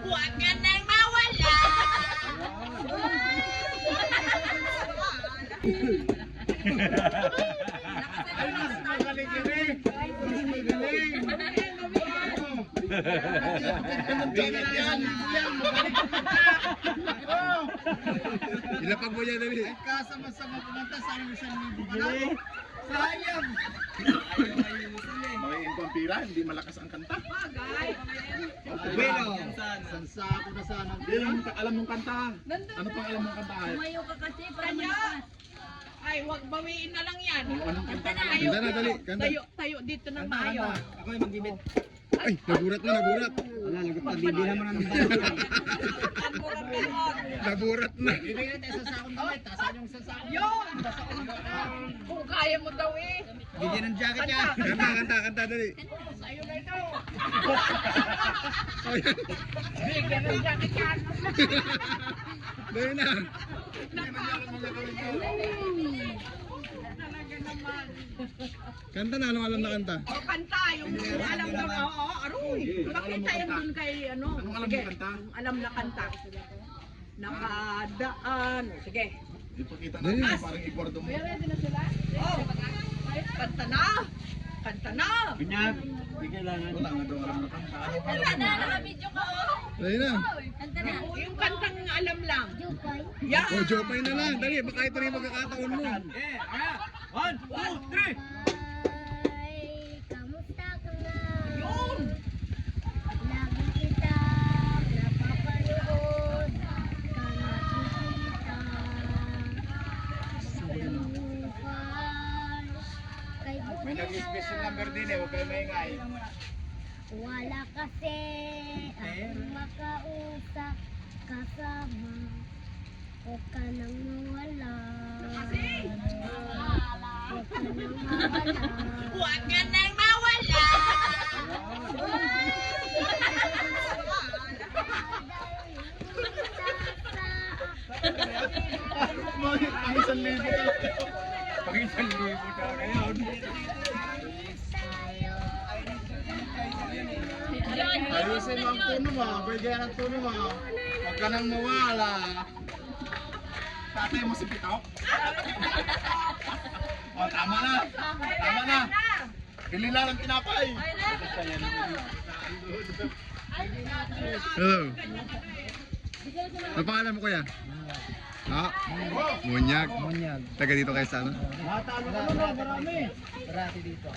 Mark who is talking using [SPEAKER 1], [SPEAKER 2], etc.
[SPEAKER 1] Huwag ka nang mawala.
[SPEAKER 2] Ay, mas magaling yun eh. Mas magaling. Bigat yan.
[SPEAKER 3] Ilapag mo yan, dali.
[SPEAKER 2] Ay, kasama-sama kumanta. Sana may 1,000 ka lang. Sayang. Mga impapira, hindi malakas ang kanta. Bueno, sansa ako na sana. Hindi lang alam mong kanta. Ano pang alam mong kanta?
[SPEAKER 1] Tumayo ka kasi para malakas.
[SPEAKER 4] Ay, wag bawiin na lang yan.
[SPEAKER 2] Anong kanta na?
[SPEAKER 3] Kanta na, dali. Kanta.
[SPEAKER 4] Tayo dito ng maayos.
[SPEAKER 2] Ako ay mag-ibit.
[SPEAKER 3] Ay, nagurat na, nagurat.
[SPEAKER 2] Wala, nagpagbibihan mo ng
[SPEAKER 3] Nagurat na.
[SPEAKER 2] Bibigyan tayo sa sakong damit. Tasan yung sa sakong.
[SPEAKER 4] Yun! Kung kaya mo daw eh.
[SPEAKER 2] Bigyan ng jacket niya.
[SPEAKER 3] Kanta, kanta, kanta, dali.
[SPEAKER 4] Sa'yo na ito.
[SPEAKER 3] Ay,
[SPEAKER 4] Bigyan ng jacket yan.
[SPEAKER 3] dali na.
[SPEAKER 4] Talaga naman.
[SPEAKER 3] Kanta na, anong alam na kanta?
[SPEAKER 4] O kanta, yung alam daw, oo, aroy. Makita yan dun kay ano.
[SPEAKER 2] Anong alam
[SPEAKER 4] Sige,
[SPEAKER 2] mo kanta?
[SPEAKER 4] yung alam na kanta. Nakadaan. Sige.
[SPEAKER 2] Ipakita
[SPEAKER 3] Dali.
[SPEAKER 2] natin parang ikwardo mo.
[SPEAKER 4] Oh, kanta na. Kanta na.
[SPEAKER 2] Binyag. Hindi kailangan. Wala nga daw alam na kanta.
[SPEAKER 1] Kanta na, nakabidyo ka oh.
[SPEAKER 3] Dali na.
[SPEAKER 1] Kanta na.
[SPEAKER 4] Yung kantang alam lang. Yan.
[SPEAKER 3] O, Jopay na lang. Dali, baka ito rin yung magkakataon mo.
[SPEAKER 2] One, two, three.
[SPEAKER 5] Ay, kamusta ka na?
[SPEAKER 4] Yun.
[SPEAKER 5] Lagi kita napapanood, ka nakikita sa buhay. Kay buti
[SPEAKER 2] May nag-special
[SPEAKER 5] na
[SPEAKER 2] number din eh. Huwag kayo maingay.
[SPEAKER 5] wala kasi akong makausap kasama. Huwag ka nang mawala. Huwag ka nang mawala.
[SPEAKER 1] Huwag ka nang mawala.
[SPEAKER 2] Pang 1,000 daw. Pang 1,000 daw na yun. Ayusin mo ang tono mo. Bigyan ang tono mo. Huwag ka nang mawala. Tatay mo si Pitok. O, tama na. Tama na. Bili na ng tinapay.
[SPEAKER 3] Hello. Ano pangalan mo, kuya? Ah, Munyag. Munyag. Taga dito kayo sa ano?
[SPEAKER 2] Natalo ka na, marami.
[SPEAKER 3] Ano, marami ko dito.